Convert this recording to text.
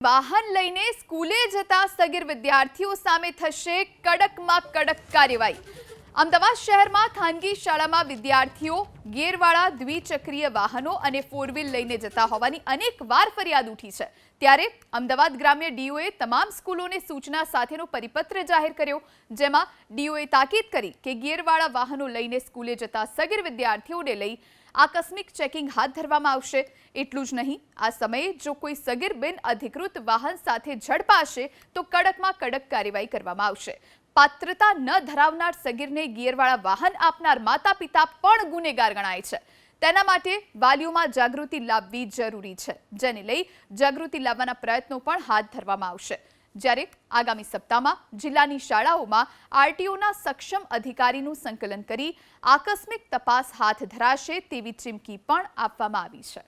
વાહન લઈને સ્કૂલે જતા સગીર વિદ્યાર્થીઓ સામે થશે કડકમાં કડક કાર્યવાહી। અમદાવાદ શહેરમાં ખાનગી શાળામાં વિદ્યાર્થીઓ ગેરવાળા દ્વિચક્રીય વાહનો અને ફોર વ્હીલ લઈને જતા હોવાની અનેકવાર ફરિયાદ ઉઠી છે। ત્યારે અમદાવાદ ગ્રામ્ય ડીઓએ તમામ સ્કૂલોને સૂચના સાથેનો પરિપત્ર જાહેર કર્યો, જેમાં ડીઓએ તાકીદ કરી કે ગેરવાળા વાહનો લઈને સ્કૂલે જતા સગીર વિદ્યાર્થીઓને લઈ આકસ્મિક ચેકિંગ હાથ ધરવામાં આવશે। એટલું જ નહીં, આ સમયે જો કોઈ સગીર બિન અધિકૃત વાહન સાથે ઝડપાશે તો કડકમાં કડક કાર્યવાહી કરવામાં આવશે। પાત્રતા ન ધરાવનાર સગીરને ગિયરવાળા વાહન આપનાર માતા પિતા પણ ગુનેગાર ગણાય છે। તેના માટે વાલીઓમાં જાગૃતિ લાવવી જરૂરી છે, જેને લઈ જાગૃતિ લાવવાના પ્રયત્નો પણ હાથ ધરવામાં આવશે। જ્યારે આગામી સપ્તાહમાં જિલ્લાની શાળાઓમાં આરટીઓના સક્ષમ અધિકારીનું સંકલન કરી આકસ્મિક તપાસ હાથ ધરાશે તેવી ચીમકી પણ આપવામાં આવી છે।